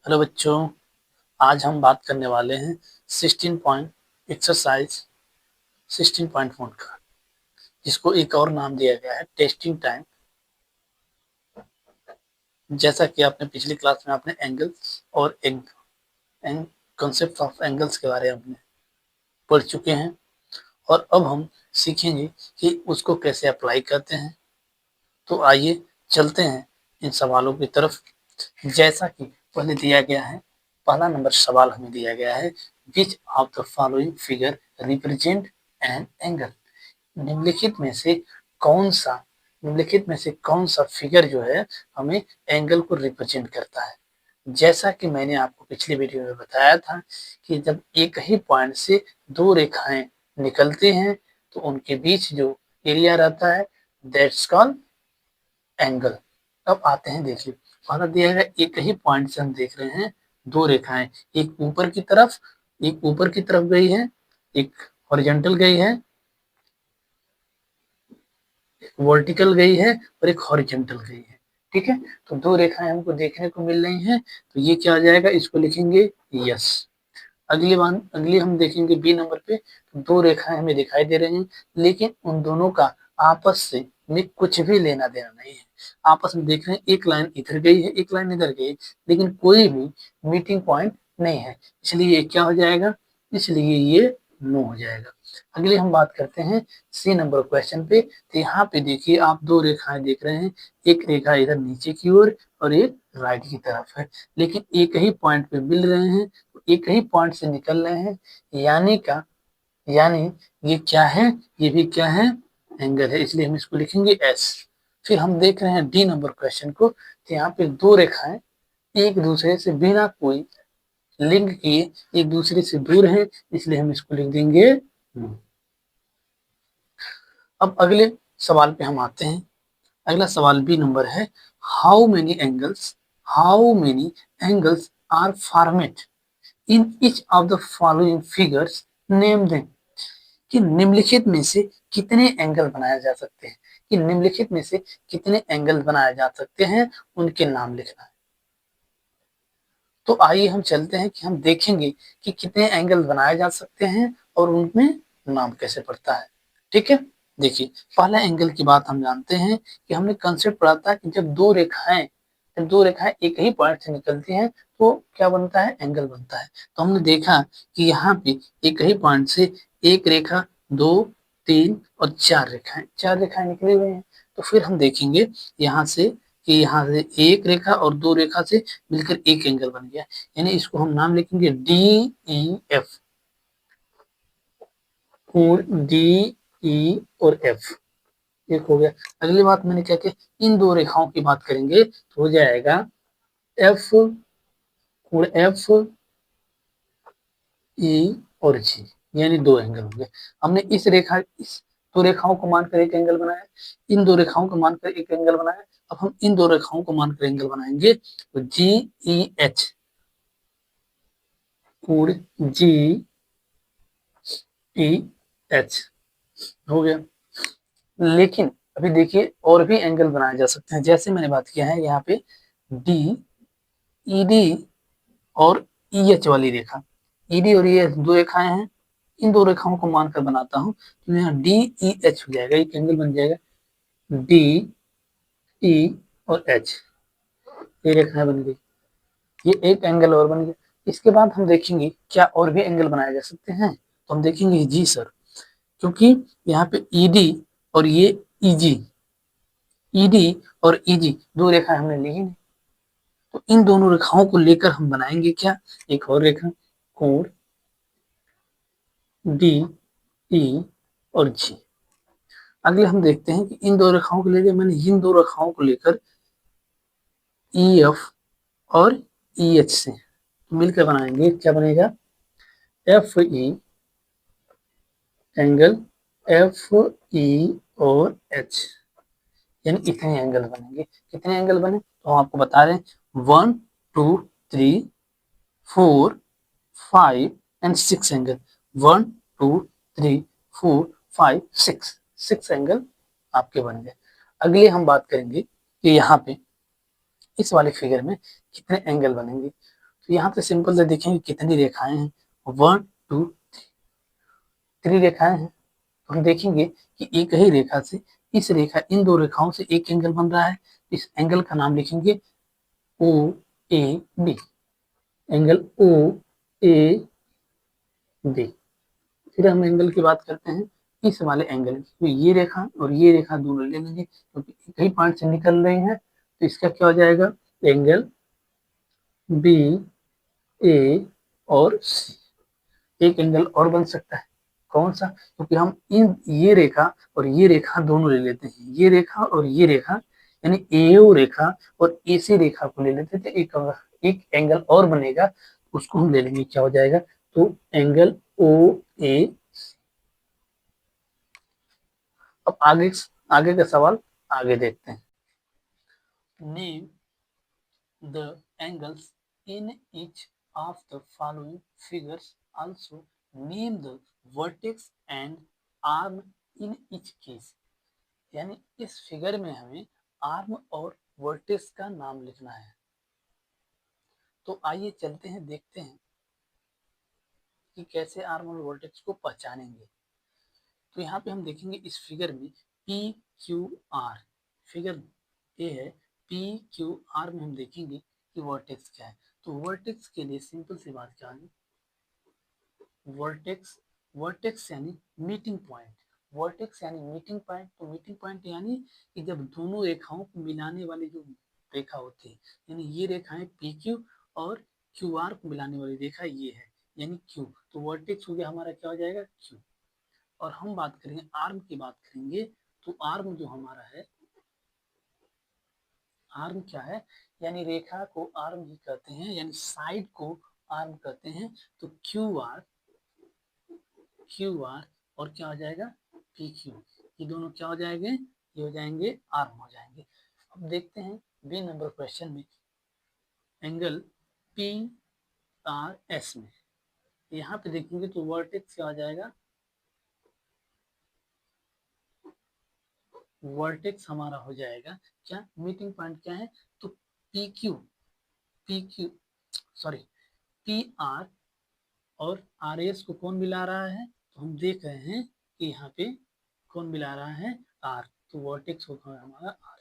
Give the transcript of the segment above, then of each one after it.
Hello बच्चों, आज हम बात करने वाले हैं 16 पॉइंट एक्सरसाइज 16.1 का, जिसको एक और नाम दिया गया है टेस्टिंग टाइम। जैसा कि आपने पिछली क्लास में आपने एंगल्स और कॉन्सेप्ट ऑफ एंगल्स के बारे में पढ़ चुके हैं, और अब हम सीखेंगे कि उसको कैसे अप्लाई करते हैं। तो आइए चलते हैं इन सवालों की तरफ। जैसा कि पहले दिया गया है, पहला नंबर सवाल हमें दिया गया है, which of the following figure represent an angle. निम्नलिखित में से कौन सा निम्नलिखित में से कौन सा फिगर जो है हमें एंगल को रिप्रेजेंट करता है। जैसा कि मैंने आपको पिछली वीडियो में बताया था कि जब एक ही पॉइंट से दो रेखाएं निकलते हैं तो उनके बीच जो एरिया रहता है, दैट्स कॉल्ड एंगल। अब आते हैं, देखिए पहला दिया गया, एक ही पॉइंट से हम देख रहे हैं दो रेखाएं, एक ऊपर की तरफ गई है, एक हॉरिजॉन्टल गई है, एक वर्टिकल गई है और एक हॉरिजॉन्टल गई है। ठीक है, तो दो रेखाएं हमको देखने को मिल रही हैं, तो ये क्या आ जाएगा, इसको लिखेंगे यस। अगली हम देखेंगे बी नंबर पे, तो दो रेखाएं हमें दिखाई दे रही हैं, लेकिन उन दोनों का आपस से में कुछ भी लेना देना नहीं है। आपस में देख रहे हैं, एक लाइन इधर गई है, एक लाइन इधर गई है, लेकिन कोई भी मीटिंग पॉइंट नहीं है, इसलिए ये क्या हो जाएगा, इसलिए ये नो हो जाएगा। अगले हम बात करते हैं सी नंबर क्वेश्चन पे। तो यहाँ पे देखिए आप दो रेखाएं देख रहे हैं, एक रेखा इधर नीचे की ओर और एक राइट की तरफ है, लेकिन एक ही पॉइंट पे मिल रहे हैं, एक ही पॉइंट से निकल रहे हैं, यानी ये क्या है, ये भी क्या है, एंगल है, इसलिए हम इसको लिखेंगे एस। फिर हम देख रहे हैं डी नंबर क्वेश्चन को। तो यहाँ पे दो रेखाएं एक दूसरे से बिना कोई लिंक किए एक दूसरे से दूर हैं, इसलिए हम इसको लिख देंगे नो। अब अगले सवाल पे हम आते हैं। अगला सवाल बी नंबर है, how many angles are format in each of the following figures, name them. कि निम्नलिखित में से कितने एंगल बनाए जा सकते हैं, कि निम्नलिखित में से कितने एंगल बनाए जा सकते हैं, उनके नाम लिखना है। तो आइए हम चलते हैं कि हम देखेंगे कि कितने एंगल बनाए जा सकते हैं और उनमें नाम कैसे पड़ता है। ठीक है, देखिए पहला एंगल की बात हम जानते हैं कि हमने कंसेप्ट पढ़ा था कि जब दो रेखाएं एक ही पॉइंट से निकलती हैं तो क्या बनता है, एंगल बनता है। तो हमने देखा कि यहाँ पे एक ही पॉइंट से एक रेखा, दो, तीन और चार रेखाएं निकली हुई हैं। तो फिर हम देखेंगे यहाँ से कि यहाँ से एक रेखा और दो रेखा से मिलकर एक एंगल बन गया, यानी इसको हम नाम लिखेंगे डी ई एफ। और डी ई और एफ एक हो गया। अगली बात मैंने क्या किया, इन दो रेखाओं की बात करेंगे तो हो जाएगा एफ और एफ ई और जी, यानी दो एंगल होंगे। हमने इस दो रेखाओं को मानकर एक एंगल बनाया, इन दो रेखाओं को मानकर एक एंगल बनाया। अब हम इन दो रेखाओं को मानकर एंगल बनाएंगे, तो जी ई एच और जी ई एच हो गया। लेकिन अभी देखिए और भी एंगल बनाए जा सकते हैं, जैसे मैंने बात किया है यहाँ पे डी ई डी और ई एच वाली रेखा, ई डी और ई एच दो रेखाएं हैं, इन दो रेखाओं को मानकर बनाता हूं, तो यहाँ डी ई एच हो जाएगा, एक एंगल बन जाएगा डी ई और एच, ये रेखाएं बन गई, ये एक एंगल और बन गया। इसके बाद हम देखेंगे क्या और भी एंगल बनाए जा सकते हैं, तो हम देखेंगे जी सर, क्योंकि यहाँ पे ईडी और ये ईजी, ईडी और ईजी दो रेखाएं हमने ली ही नहीं, तो इन दोनों रेखाओं को लेकर हम बनाएंगे क्या, एक और रेखा, कोण डी ई और जी। अगले हम देखते हैं कि इन दो रेखाओं को लेकर, मैंने इन दो रेखाओं को लेकर ई एफ और ई एच से मिलकर बनाएंगे, क्या बनेगा, F E angle F E और एच, यानी इतने एंगल बनेंगे। कितने एंगल बने तो हम आपको बता रहे हैं, 1 2 3 4 5 एंड 6 एंगल, 1 2 3 4 5 6 एंगल आपके बन गए। अगले हम बात करेंगे कि यहाँ पे इस वाले फिगर में कितने एंगल बनेंगे। तो यहाँ पे सिंपल से देखेंगे कितनी रेखाएं हैं, 1 2 3 रेखाएं हैं। तो हम देखेंगे कि एक ही रेखा से इन दो रेखाओं से एक एंगल बन रहा है। इस एंगल का नाम लिखेंगे O A B, angle O A B. फिर हम एंगल की बात करते हैं इस वाले एंगल की, तो ये रेखा और ये रेखा दोनों ले लेंगे क्योंकि एक ही पॉइंट से निकल रही हैं, तो इसका क्या हो जाएगा, एंगल बी ए और सी। एक एंगल और बन सकता है, कौन सा, क्योंकि हम ये रेखा और ये रेखा दोनों ले लेते हैं, ये रेखा और ये रेखा, यानी एओ रेखा और एसी रेखा को ले लेते थे, एक एंगल और बनेगा, उसको हम ले लेंगे, क्या हो जाएगा, तो एंगल ओ ए। अब आगे का सवाल आगे देखते हैं। Name the angles in each of the following figures, also name the vertex and arm in each case. यानी इस फिगर में हमें आर्म और वर्टेक्स का नाम लिखना है। तो आइए चलते हैं, देखते हैं कि कैसे आर्म और वर्टेक्स को पहचानेंगे। तो यहाँ पे हम देखेंगे इस फिगर में पी क्यू आर, फिगर ये है, पी क्यू आर में हम देखेंगे कि वर्टेक्स क्या है। तो वर्टेक्स के लिए सिंपल सी बात क्या है, वर्टेक्स वर्टेक्स यानी मीटिंग पॉइंट, वर्टेक्स यानी मीटिंग पॉइंट। तो मीटिंग पॉइंट यानी कि जब दोनों रेखाओं को मिलाने वाली जो रेखा होती है, यानी ये रेखाएं पी क्यू और क्यू आर को मिलाने वाली रेखा ये है, यानी क्यू। तो वर्टेक्स हो गया हमारा, क्या हो जाएगा, क्यू। और हम बात करेंगे आर्म की बात करेंगे, तो आर्म जो हमारा है, आर्म क्या है, यानी रेखा को आर्म ही कहते हैं, यानी साइड को आर्म कहते हैं। तो क्यू आर और क्या हो जाएगा, पी क्यू, ये दोनों क्या हो जाएंगे, ये हो जाएंगे आर्म हो जाएंगे। अब देखते हैं बी नंबर क्वेश्चन में एंगल पी आर एस में, यहाँ पे देखेंगे तो वर्टेक्स क्या हो जाएगा, वर्टेक्स हमारा हो जाएगा क्या, मीटिंग पॉइंट क्या है, तो P Q sorry P R और आर एस को कौन मिला रहा है, तो हम देख रहे हैं कि यहाँ पे कौन मिला रहा है, आर। तो वर्टेक्स होगा हमारा आर।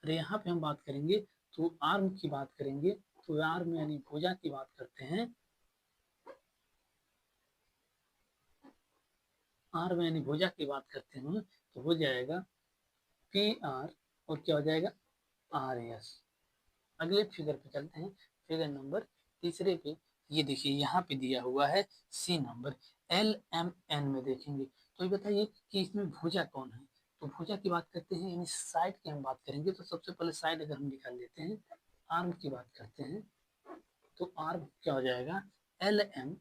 अरे यहाँ पे हम बात करेंगे तो आर्म की बात करेंगे, तो आर्म यानी भुजा की बात करते हैं, आर्म यानी भुजा की बात करते हैं, तो हो जाएगा पी आर और क्या हो जाएगा, आर एस। अगले फिगर पे चलते हैं, फिगर नंबर तीसरे पे। ये देखिए यहाँ पे दिया हुआ है C number, L M N में देखेंगे। तो ये बताइए कि इसमें भुजा कौन है। तो भुजा की बात करते हैं, यानी साइड की हम बात करेंगे, तो सबसे पहले साइड अगर हम निकाल लेते हैं, आर्म की बात करते हैं, तो आर्म क्या हो जाएगा, एल एम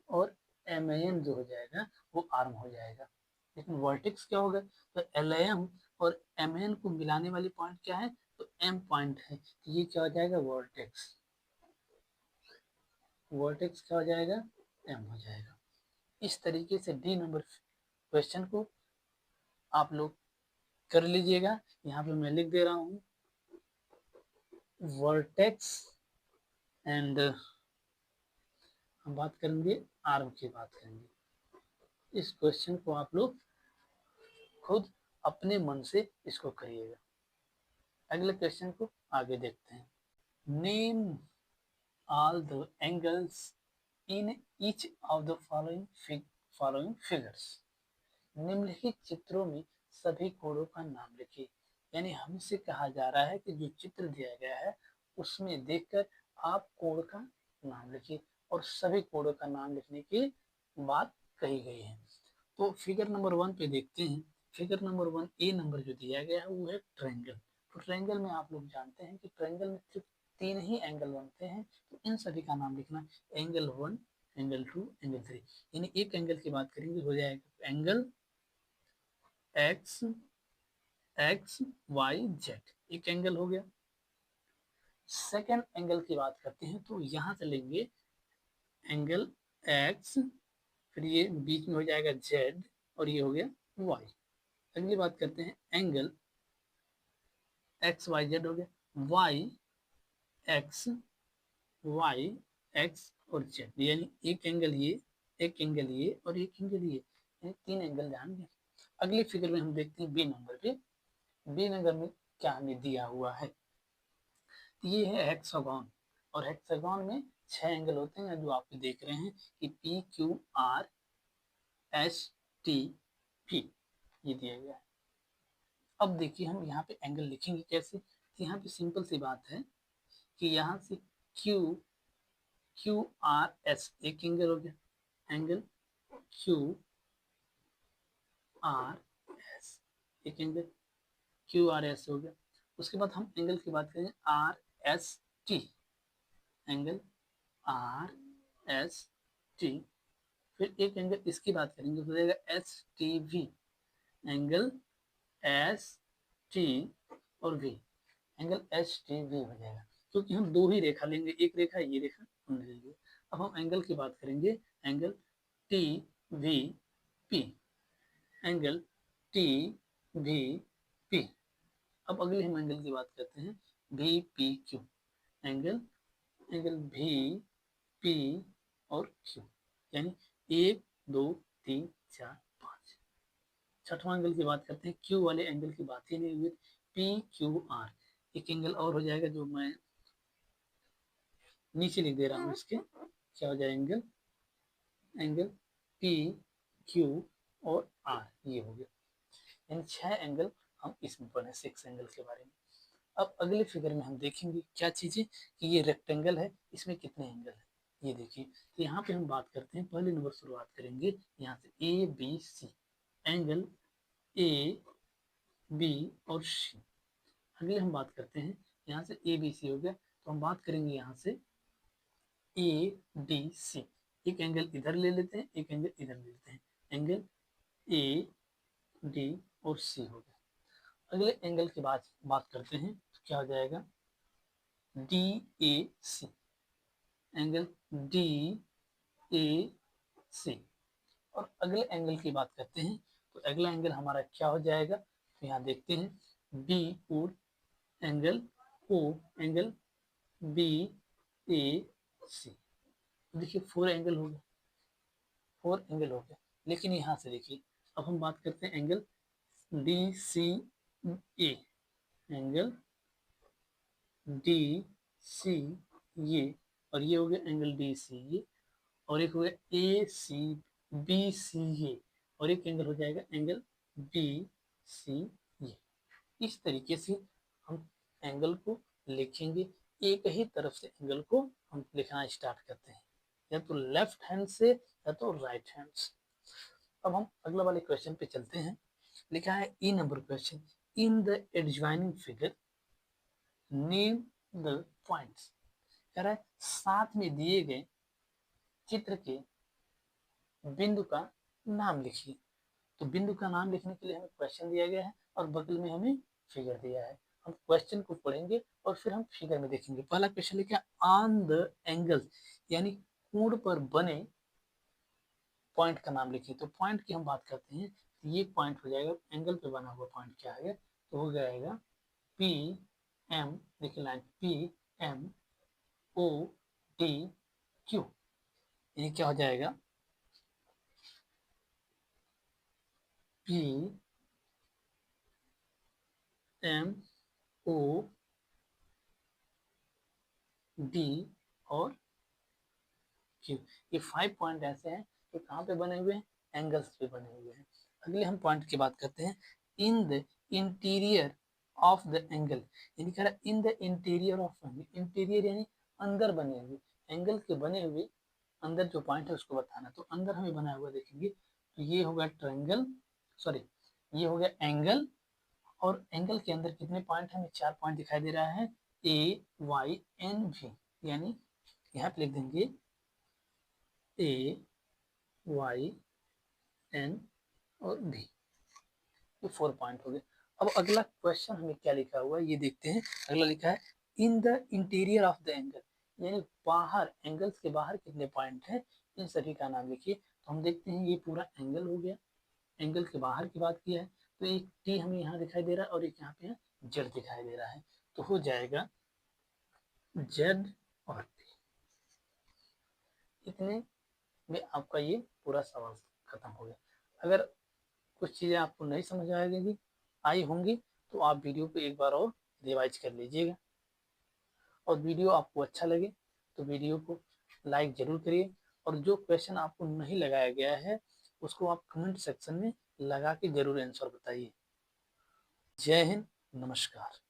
और एम एन जो हो जाएगा वो आर्म हो जाएगा। लेकिन वर्टेक्स क्या होगा, तो एल एम और एम एन को मिलाने वाली पॉइंट क्या है, तो एम पॉइंट है, तो ये क्या हो जाएगा, वर्टेक्स। वर्टेक्स क्या हो जाएगा, एम हो जाएगा। इस तरीके से डी नंबर क्वेश्चन को आप लोग कर लीजिएगा। यहाँ पे मैं लिख दे रहा हूँ, वर्टेक्स एंड हम बात करेंगे आर्म की बात करेंगे। इस क्वेश्चन को आप लोग खुद अपने मन से इसको करिएगा। अगले क्वेश्चन को आगे देखते हैं। Name all the angles in each of the following figures. निम्नलिखित चित्रों में सभी कोणों का नाम लिखिए। यानी हमसे कहा जा रहा है कि जो चित्र दिया गया है उसमें देखकर आप कोण का नाम लिखिए, और सभी कोणों का नाम लिखने की बात कही गई है। तो फिगर नंबर 1 पे देखते हैं। फिगर नंबर 1 ए नंबर जो दिया गया है वो है ट्रायंगल। तो ट्रायंगल में आप लोग जानते हैं कि ट्रायंगल में सिर्फ 3 ही एंगल बनते हैं, तो इन सभी का नाम लिखना, एंगल 1, एंगल 2, एंगल 3। यानी एक एंगल की बात करेंगे, हो जाएगा angle X X Y Z, एक एंगल हो गया। सेकेंड एंगल की बात करते हैं, तो यहां से लेंगे एंगल एक्स, फिर ये बीच में हो जाएगा जेड, और ये हो गया वाई। अगली बात करते हैं, एंगल एक्स वाई जेड हो गया, वाई एक्स वाई, एक्स और जेड, यानी एक एंगल ये, एक एंगल ये और एक एंगल ये, यानी 3 एंगल ध्यान दें। अगली फिगर में हम देखते हैं बी नंबर पे, बी नंबर में क्या हमें दिया हुआ है। ये है हेक्सागोन, और हेक्सागोन में 6 एंगल होते हैं जो आप देख रहे हैं कि P Q R S T P, ये दिया गया है। अब देखिए हम यहाँ पे एंगल लिखेंगे कैसे। तो यहाँ पे सिंपल सी बात है कि यहाँ से क्यू क्यू आर एस एक एंगल हो गया, एंगल क्यू आर एस एक एंगल क्यू आर एस हो गया। उसके बाद हम एंगल की बात करेंगे R S T, angle R S T. फिर एक एंगल इसकी बात करेंगे तो हो जाएगा S T V, angle S T और V, angle H T V हो जाएगा, क्योंकि हम दो ही रेखा लेंगे, एक रेखा ये रेखा हम लेंगे। अब हम एंगल की बात करेंगे, angle T V P, angle T V P. अब अगले हम एंगल की बात करते हैं V P Q, angle angle V P और क्यू, यानी 1 2 3 4 5। छठवां एंगल की बात करते हैं, क्यू वाले एंगल की बात ही नहीं हुई, पी क्यू आर एक एंगल और हो जाएगा जो मैं नीचे लिख दे रहा हूँ इसके, क्या हो जाएगा एंगल, एंगल पी क्यू और आर, ये हो गया। यानी 6 एंगल हम इसमें पढ़े 6 एंगल के बारे में। अब अगले फिगर में हम देखेंगे क्या चीजें कि ये रेक्टेंगल है, इसमें कितने एंगल है ये देखिए। तो यहाँ पे हम बात करते हैं, पहले नंबर शुरुआत करेंगे यहाँ से A B C, angle A B और सी। अगले हम बात करते हैं यहाँ से ए बी सी हो गया, तो हम बात करेंगे यहाँ से ए डी सी, एक एंगल इधर ले लेते हैं, एक एंगल इधर ले लेते हैं, एंगल ए डी और सी हो गया। अगले एंगल की बात करते हैं तो क्या हो जाएगा D A C, angle D A C. और अगले एंगल की बात करते हैं तो अगला एंगल हमारा क्या हो जाएगा, तो यहाँ देखते हैं बी और एंगल ओ, एंगल बी ए सी। देखिए 4 एंगल हो गया, 4 एंगल हो गया। लेकिन यहाँ से देखिए अब हम बात करते हैं एंगल डी सी ए, एंगल डी सी ये, और ये हो गया एंगल डी सी ये, और एक हो गया ए सी बी सी ये, और एक एंगल हो जाएगा एंगल बी सी ये। इस तरीके से हम एंगल को लिखेंगे, एक ही तरफ से एंगल को हम लिखना स्टार्ट करते हैं, या तो लेफ्ट हैंड से या तो राइट हैंड से। अब हम अगला वाले क्वेश्चन पे चलते हैं। लिखा है E number question, in the adjoining figure name the points. कह रहा है साथ में दिए गए चित्र के बिंदु का नाम लिखिए। तो बिंदु का नाम लिखने के लिए हमें क्वेश्चन दिया गया है और बगल में हमें फिगर दिया है। हम क्वेश्चन को पढ़ेंगे और फिर हम फिगर में देखेंगे। पहला क्वेश्चन लिखा ऑन द एंगल, यानी कोण पर बने पॉइंट का नाम लिखिए। तो पॉइंट की हम बात करते हैं, तो ये पॉइंट हो जाएगा, एंगल पे बना हुआ पॉइंट क्या है, तो हो जाएगा पी एम, देखिए line P M O D Q, ये क्या हो जाएगा पी एम ओ डी और क्यू। ये 5 पॉइंट ऐसे हैं जो कहाँ पे बने हुए हैं, एंगल्स पे बने हुए हैं। अगले हम पॉइंट की बात करते हैं, in the interior of the angle, यानी कह रहा है in the interior of angle, interior यानी अंदर बने हुए, एंगल के बने हुए अंदर जो पॉइंट है उसको बताना। तो अंदर हमें बना हुआ देखेंगे तो ये होगा ट्रायंगल, सॉरी ये हो गया एंगल, और एंगल के अंदर कितने पॉइंट हमें 4 पॉइंट दिखाई दे रहा है, ए वाई एन भी, यानी यहाँ पे लिख देंगे ए वाई एन और बी, ये 4 पॉइंट हो गए। अब अगला क्वेश्चन हमें क्या लिखा हुआ है ये देखते हैं। अगला लिखा है in the interior of the angle, यानी बाहर, एंगल्स के बाहर कितने पॉइंट है, इन सभी का नाम लिखिए। तो हम देखते हैं ये पूरा एंगल हो गया, एंगल के बाहर की बात किया है, तो एक टी हमें यहाँ दिखाई दे रहा है और एक यहाँ पे जेड दिखाई दे रहा है, तो हो जाएगा जेड और टी। इतने में आपका ये पूरा सवाल खत्म हो गया। अगर कुछ चीज़ें आपको नहीं समझ आई होंगी तो आप वीडियो को एक बार और रिवाइज कर लीजिएगा। और वीडियो आपको अच्छा लगे तो वीडियो को लाइक ज़रूर करिए, और जो क्वेश्चन आपको नहीं लगाया गया है उसको आप कमेंट सेक्शन में लगा के ज़रूर आंसर बताइए। जय हिंद, नमस्कार।